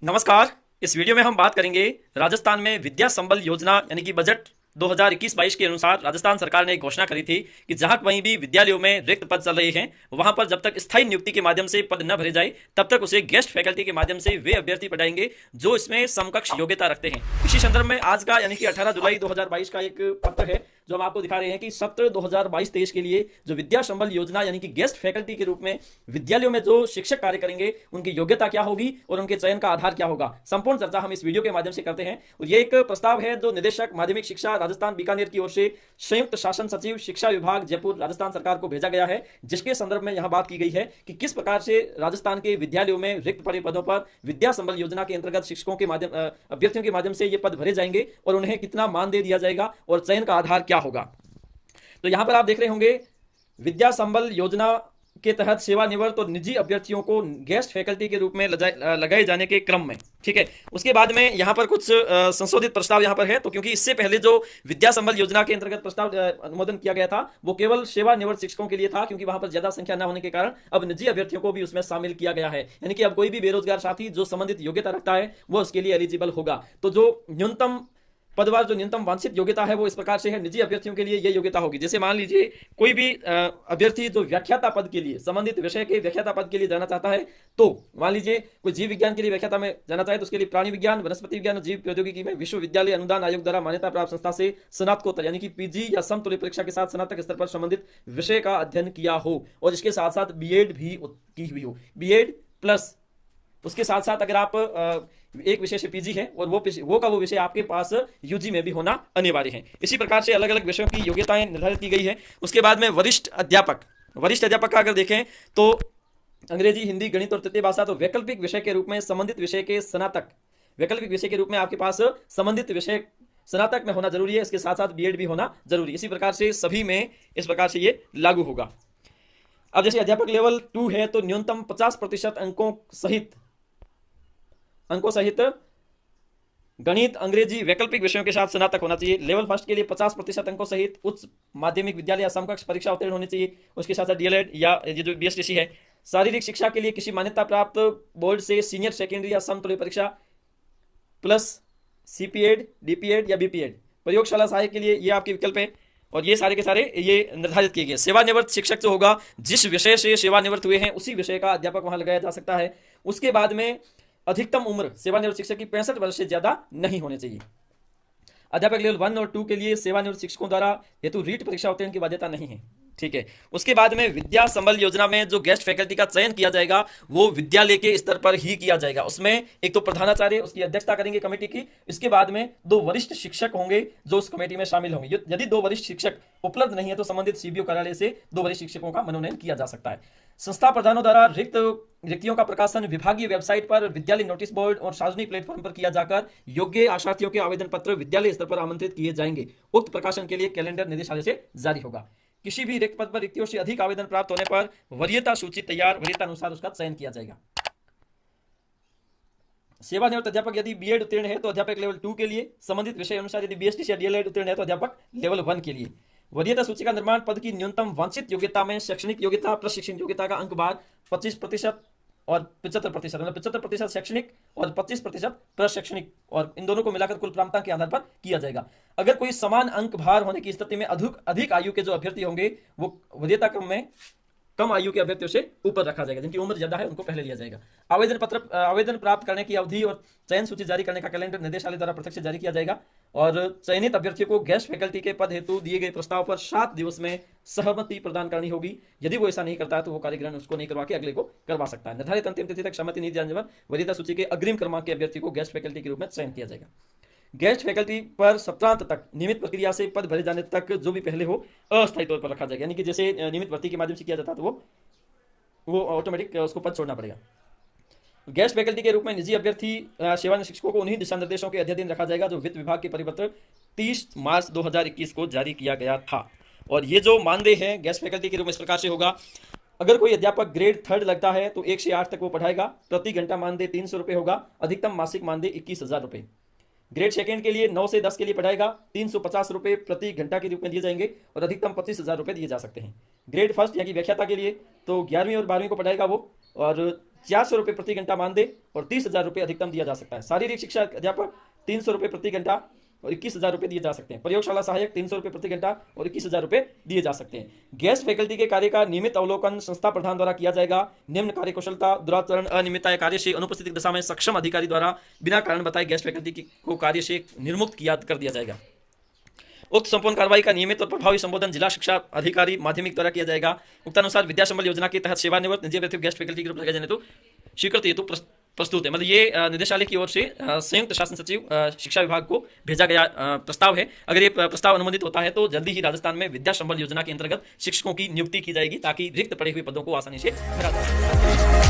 नमस्कार। इस वीडियो में हम बात करेंगे राजस्थान में विद्या संबल योजना यानी कि बजट 2021-22 के अनुसार राजस्थान सरकार ने एक घोषणा करी थी कि जहां कहीं भी विद्यालयों में रिक्त पद चल रहे हैं वहां पर जब तक स्थायी नियुक्ति के माध्यम से पद न भरे जाए तब तक उसे गेस्ट फैकल्टी के माध्यम से वे अभ्यर्थी पढ़ाएंगे जो इसमें समकक्ष योग्यता रखते हैं। इसी संदर्भ में आज का यानी कि 18 जुलाई 2022 का एक पत्र है जो हम आपको दिखा रहे हैं कि सत्र 2022-23 के लिए जो विद्या संबल योजना यानी कि गेस्ट फैकल्टी के रूप में विद्यालयों में जो शिक्षक कार्य करेंगे उनकी योग्यता क्या होगी और उनके चयन का आधार क्या होगा, संपूर्ण चर्चा हम इस वीडियो के माध्यम से करते हैं। और ये एक प्रस्ताव है जो निदेशक माध्यमिक शिक्षा राजस्थान बीकानेर की ओर से संयुक्त शासन सचिव शिक्षा विभाग जयपुर राजस्थान सरकार को भेजा गया है, जिसके संदर्भ में यहां बात की गई है कि किस प्रकार से राजस्थान के विद्यालयों में रिक्त पड़े पदों पर विद्या संबल योजना के अंतर्गत शिक्षकों के माध्यम अभ्यर्थियों के माध्यम से ये पद भरे जाएंगे और उन्हें कितना मानदेय दिया जाएगा और चयन का आधार क्या होगा। तो यहां पर आप देख रहे होंगे विद्या संबल योजना के तहत सेवानिवृत्त और निजी अभ्यर्थियों को गेस्ट फैकल्टी के रूप में लगाए जाने के क्रम में, ठीक है। उसके बाद में यहां पर कुछ संशोधित प्रस्ताव यहां पर है, तो क्योंकि इससे पहले जो विद्या संबल योजना के अंतर्गत प्रस्ताव अनुमोदन किया गया था वो केवल सेवानिवृत्त शिक्षकों के लिए था, क्योंकि वहां पर ज्यादा संख्या न होने के कारण अब निजी अभ्यर्थियों को भी उसमें शामिल किया गया है। यानी कि अब कोई भी बेरोजगार साथी जो संबंधित योग्यता रखता है वो उसके लिए एलिजिबल होगा। तो जो न्यूनतम पदवार जो न्यूनतम वांछित योग्यता है वो इस प्रकार से है, निजी अभ्यर्थियों के लिए ये योग्यता होगी। जैसे मान लीजिए कोई भी अभ्यर्थी जो व्याख्याता पद के लिए संबंधित विषय के व्याख्याता पद के लिए जाना चाहता है, तो मान लीजिए कोई जीव विज्ञान के लिए व्याख्याता में जाना चाहे तो उसके लिए प्राणी विज्ञान, वनस्पति विज्ञान और जीव प्रौद्योगिकी में विश्वविद्यालय अनुदान आयोग द्वारा मान्यता प्राप्त संस्था से स्नातकोत्तर यानी कि पीजी या समतुल्य परीक्षा के साथ स्नातक स्तर पर संबंधित विषय का अध्ययन किया हो और इसके साथ साथ बीएड भी की हुई हो, बीएड प्लस उसके साथ साथ अगर आप एक विषय से पीजी है और वो विषय आपके पास यूजी में भी होना अनिवार्य है। इसी प्रकार से अलग अलग विषयों की योग्यताएं निर्धारित की गई है। उसके बाद में वरिष्ठ अध्यापक का अगर देखें तो अंग्रेजी, हिंदी, गणित और तृतीय भाषा तो वैकल्पिक विषय के रूप में संबंधित विषय के स्नातक, वैकल्पिक विषय के रूप में आपके पास संबंधित विषय स्नातक में होना जरूरी है, इसके साथ साथ बीएड भी होना जरूरी है। इसी प्रकार से सभी में इस प्रकार से ये लागू होगा। अब जैसे अध्यापक लेवल 2 है तो न्यूनतम 50% अंकों सहित गणित, अंग्रेजी वैकल्पिक विषयों के साथ स्नातक होना चाहिए। लेवल फर्स्ट के लिए 50% अंकों सहित उच्च माध्यमिक विद्यालय या समकक्ष परीक्षा उत्तीर्ण होनी चाहिए। उसके साथ साथ डीएलएड या ये जो बीएसटीसी है। शारीरिक शिक्षा के लिए किसी मान्यता प्राप्त बोर्ड से सीनियर सेकेंडरी या समतुल्य परीक्षा प्लस सीपीएड, डीपीएड या बीपीएड। प्रयोगशाला सहायक के लिए ये आपके विकल्प है और ये सारे के सारे ये निर्धारित किए गए। सेवानिवृत्त शिक्षक जो होगा, जिस विषय से सेवानिवृत्त हुए हैं उसी विषय का अध्यापक वहां लगाया जा सकता है। उसके बाद में अधिकतम उम्र सेवानिवृत्त शिक्षक की 65 वर्ष से ज्यादा नहीं होने चाहिए। अध्यापक लेवल 1 और 2 के लिए सेवानिवृत्त शिक्षकों द्वारा हेतु रीट परीक्षा उत्तीर्ण की बाध्यता नहीं है, ठीक है। उसके बाद में विद्या संबल योजना में जो गेस्ट फैकल्टी का चयन किया जाएगा वो विद्यालय के स्तर पर ही किया जाएगा। उसमें एक तो प्रधानाचार्य उसकी अध्यक्षता करेंगे कमेटी की, इसके बाद में 2 वरिष्ठ शिक्षक होंगे जो उस कमेटी में शामिल होंगे। यदि 2 वरिष्ठ शिक्षक उपलब्ध नहीं है तो संबंधित सीबीओ कार्यालय से 2 वरिष्ठ शिक्षकों का मनोनयन किया जा सकता है। संस्था प्रधानों द्वारा रिक्तियों का प्रकाशन विभागीय वेबसाइट पर, विद्यालय नोटिस बोर्ड और सार्वजनिक प्लेटफॉर्म पर किया जाकर योग्य आशार्थियों के आवेदन पत्र विद्यालय स्तर पर आमंत्रित किए जाएंगे। उक्त प्रकाशन के लिए कैलेंडर निदेशालय से जारी होगा। किसी भी रिक्त पद पर रिक्तियों से अधिक आवेदन प्राप्त होने पर वरीयता सूची तैयार, वरीयता अनुसार उसका चयन किया जाएगा। सेवानिवृत्त अध्यापक यदि बीएड उत्तीर्ण है तो अध्यापक लेवल 2 के लिए, संबंधित विषय अनुसार यदि बीएसटी या डीएलएड उत्तीर्ण है तो अध्यापक लेवल 1 के लिए। वरीयता सूची का निर्माण पद की न्यूनतम वांछित योग्यता में शैक्षणिक योग्यता, प्रशिक्षण योग्यता का अंक भार 25% और 75%, मतलब 75% शैक्षणिक और 25% प्रशैक्षणिक, और इन दोनों को मिलाकर कुल प्राप्तांक के आधार पर किया जाएगा। अगर कोई समान अंक भार होने की स्थिति में अधिक आयु के जो अभ्यर्थी होंगे वो वरीयता क्रम में कम आयु के अभ्यर्थियों से ऊपर रखा जाएगा। जिनकी उम्र ज्यादा है उनको पहले लिया जाएगा। आवेदन प्राप्त करने की अवधि और चयन सूची जारी करने का कैलेंडर निदेशालय द्वारा प्रत्यक्ष जारी किया जाएगा और चयनित अभ्यर्थियों को गेस्ट फैकल्टी के पद हेतु दिए गए प्रस्ताव पर 7 दिवस में सहमति प्रदान करनी होगी। यदि वो ऐसा नहीं करता है तो वो कार्यग्रहण उसको नहीं करवा के अगले को करवा सकता है। निर्धारित अंतिम तिथि तक सहमति नहीं जाने पर वरीयता सूची के अग्रिम क्रमांक के अभ्यर्थी को गेस्ट फैकल्टी के रूप में चयन किया जाएगा। गेस्ट फैकल्टी पर सत्रांत तक नियमित प्रक्रिया से पद भरे जाने तक जो भी पहले हो अस्थायी तौर पर रखा जाएगा। यानी कि जैसे नियमित भर्ती के माध्यम से किया जाता तो वो ऑटोमेटिक उसको पद छोड़ना पड़ेगा। गेस्ट फैकल्टी के रूप में निजी अभ्यर्थी सेवानिवृत्त शिक्षकों को उन्हीं दिशा निर्देशों के अध्ययन रखा जाएगा जो वित्त विभाग के परिपत्र 30 मार्च 2021 को जारी किया गया था। और ये जो मानदेय है गेस्ट फैकल्टी के रूप में इस प्रकार से होगा। अगर कोई अध्यापक ग्रेड 3 लगता है तो 1 से 8 तक वो पढ़ाएगा। प्रति घंटा मानदेय 300 रुपये होगा। अधिकतम मासिक मानदेय 21,000 रुपये। ग्रेड सेकेंड के लिए 9 से 10 के लिए पढ़ाएगा 350 रुपये प्रति घंटा के रूप में दिए जाएंगे और अधिकतम 25,000 रुपये दिए जा सकते हैं। ग्रेड फर्स्ट यानी व्याख्याता के लिए तो 11वीं और 12वीं को पढ़ाएगा वो, और 400 रुपये प्रति घंटा मानदेय और 30,000 रुपये अधिकतम दिया जा सकता है। शारीरिक शिक्षा अध्यापक 300 रुपये प्रति घंटा और 21,000 रुपये दिए जा सकते हैं। प्रयोगशाला सहायक 300 रुपये प्रति घंटा और 21,000 रुपये दिए जा सकते हैं। गेस्ट फैकल्टी के कार्य का नियमित अवलोकन संस्था प्रधान द्वारा किया जाएगा। निम्न कार्य कुशलता, दुराचरण, अनियमितता या कार्य से अनुपस्थिति की दशा में सक्षम अधिकारी द्वारा बिना कारण बताए गेस्ट फैकल्टी को कार्य से निर्मुक्त कर दिया जाएगा। उक्त संपूर्ण कार्रवाई का नियमित और प्रभावी संबोधन जिला शिक्षा अधिकारी माध्यमिक द्वारा किया जाएगा। उक्तानुसार विद्या संबल योजना के तहत सेवानिवृत्त निजी गेस्ट फैकल्टी के रूप लगाए जाने तो स्वीकृत हेतु प्रस्तुत है। मतलब ये निदेशालय की ओर से संयुक्त शासन सचिव शिक्षा विभाग को भेजा गया प्रस्ताव है। अगर ये प्रस्ताव अनुमोदित होता है तो जल्दी ही राजस्थान में विद्या संबल योजना के अंतर्गत शिक्षकों की नियुक्ति की जाएगी ताकि रिक्त पड़े हुए पदों को आसानी से भरा जा सके।